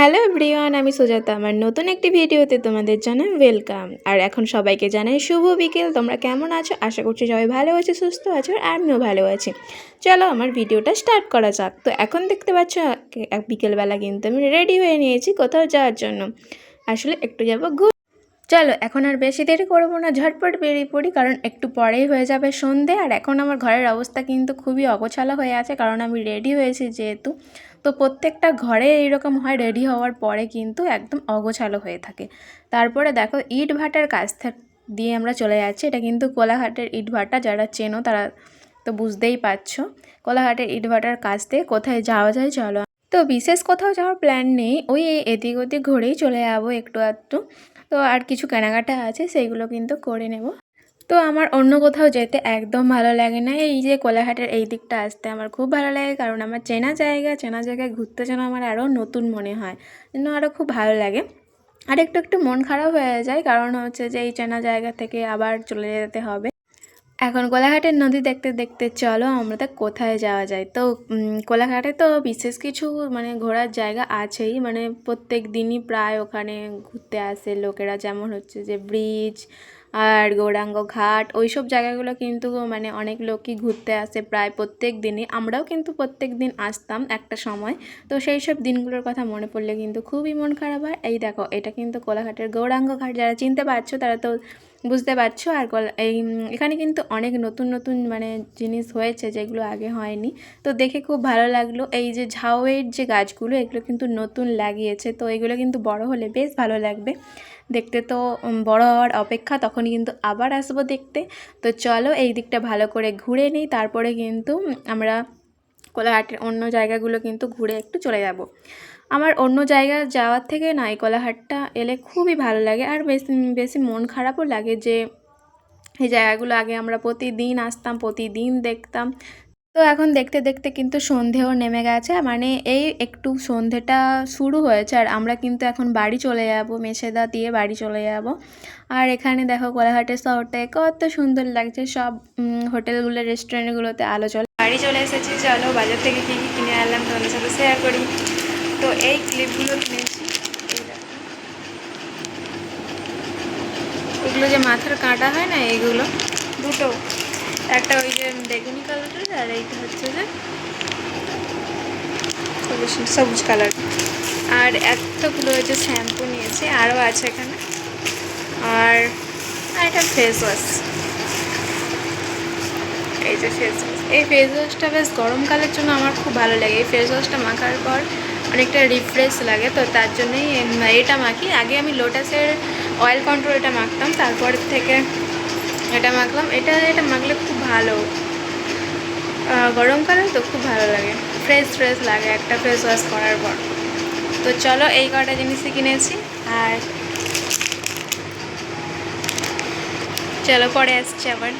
Hello everyone, আমি সুজাতা। আমার নতুন একটি ভিডিওতে তোমাদের জানাই ওয়েলকাম। আর এখন সবাইকে জানাই শুভ বিকেল। তোমরা কেমন আছো? আশা করছি সবাই ভালো আছে, সুস্থ আছো, আর আমিও ভালো আছি। চলো আমার ভিডিওটা স্টার্ট করা যাক। তো এখন দেখতে পাচ্ছ বিকেলবেলা কিন্তু আমি রেডি হয়ে নিয়েছি কোথাও যাওয়ার জন্য। আসলে একটু যাবো চলো এখন আর বেশি দেরি করবো না, ঝটপট বেরিয়ে পড়ি, কারণ একটু পরেই হয়ে যাবে সন্ধে। আর এখন আমার ঘরের অবস্থা কিন্তু খুবই অগোছালো হয়ে আছে, কারণ আমি রেডি হয়েছি যেহেতু। তো প্রত্যেকটা ঘরে এইরকম হয়, রেডি হওয়ার পরে কিন্তু একদম অগোছালো হয়ে থাকে। তারপরে দেখো ইট ভাটার কাছ দিয়ে আমরা চলে যাচ্ছি। এটা কিন্তু কোলাঘাটের ইট ভাটা, যারা চেনো তারা তো বুঝতেই পারছো। কোলাঘাটের ইট ভাটার কাছ দিয়ে কোথায় যাওয়া যায় চলো। তো বিশেষ কোথাও যাওয়ার প্ল্যান নেই, ওই এদিক ওদিক ঘুরেই চলে যাবো একটু আধটু। তো আর কিছু কেনাকাটা আছে সেইগুলো কিন্তু করে নেব। তো আমার অন্য কোথাও যেতে একদম ভালো লাগে না, এই যে কোলাঘাটের এই দিকটা আসতে আমার খুব ভালো লাগে, কারণ আমার চেনা জায়গায় ঘুরতে যেন আমার আরও নতুন মনে হয়, যেন আরও খুব ভালো লাগে। আর একটু একটু মন খারাপ হয়ে যায়, কারণ হচ্ছে যে এই চেনা জায়গা থেকে আবার চলে যেতে হবে। এখন কোলাঘাটের নদী দেখতে দেখতে চলো আমরা কোথায় যাওয়া যায়। তো কোলাঘাটে তো বিশেষ কিছু ঘোরার জায়গা আছেই, প্রত্যেক দিনই প্রায় ওখানে ঘুরতে আসে লোকেরা, যেমন হচ্ছে যে ব্রিজ আর গৌরাঙ্গ ঘাট, ওইসব জায়গাগুলো কিন্তু অনেক লোকই ঘুরতে আসে প্রায় প্রত্যেক দিনই। আমরাও কিন্তু প্রত্যেক দিন আসতাম একটা সময়। তো সেই সব দিনগুলোর কথা মনে পড়লে কিন্তু খুবই মন খারাপ হয়। এই দেখো এটা কিন্তু কোলাঘাটের গৌরাঙ্গ ঘাট, যারা চিনতে পারছো তারা তো বুঝতে পারছো। আর এখানে কিন্তু অনেক নতুন নতুন জিনিস হয়েছে যেগুলো আগে হয়নি। তো দেখে খুব ভালো লাগলো। এই যে ঝাউয়ের যে গাছগুলো, এগুলো কিন্তু নতুন লাগিয়েছে, তো এগুলো কিন্তু বড় হলে বেশ ভালো লাগবে দেখতে। তো বড় হওয়ার অপেক্ষা, তখন কিন্তু আবার আসবো দেখতে। তো চলো এই দিকটা ভালো করে ঘুরে নিই, তারপরে কিন্তু আমরা কোলাঘাটের অন্য জায়গাগুলো কিন্তু ঘুরে একটু চলে যাব। আমার অন্য জায়গা যাওয়ার থেকে না এই কোলাঘাটটা এলে খুবই ভালো লাগে, আর বেশি বেশি মন খারাপও লাগে যে এই জায়গাগুলো আগে আমরা প্রতিদিন আসতাম, প্রতিদিন দেখতাম। তো এখন দেখতে দেখতে কিন্তু সন্ধেও নেমে গেছে, এই একটু সন্ধেটা শুরু হয়েছে, আর আমরা কিন্তু এখন বাড়ি চলে যাব, মেছেদা দিয়ে বাড়ি চলে যাব। আর এখানে দেখো কোলাঘাটের শহরটায় কত সুন্দর লাগছে, সব হোটেলগুলো রেস্টুরেন্টগুলোতে আলো জ্বলে। বাড়ি চলে এসেছি, চলো বাজার থেকে কী কী কিনে আনলাম তোমাদের সাথে শেয়ার করি। তো এই ক্লিপগুলো কিনেছি, এগুলো যে মাথার কাঁটা হয় না, এইগুলো দুটো, একটা ওই যে বেগুনি কালারের, আর এইটা হচ্ছে যে সবুজ কালার। আর এতগুলো হচ্ছে শ্যাম্পু নিয়েছি, আরও আছে এখানে। আর একটা ফেস ওয়াশ, এই যে ফেস ওয়াশ, এই ফেস ওয়াশটা বেশ গরমকালের জন্য আমার খুব ভালো লাগে। এই ফেস ওয়াশটা মাখার পর অনেকটা রিফ্রেশ লাগে, তো তার জন্যই এটা মাখি। আগে আমি লোটাসের অয়েল কন্ট্রোল এটা মাখতাম, তারপর থেকে এটা মাখলাম। এটা মাখলে খুব ভালো, গরমকালে তো খুব ভালো লাগে, ফ্রেশ লাগে একটা ফেস ওয়াশ করার পর। তো চলো এই কটা জিনিসই কিনেছি, আর চলো পরে আসছি আবার।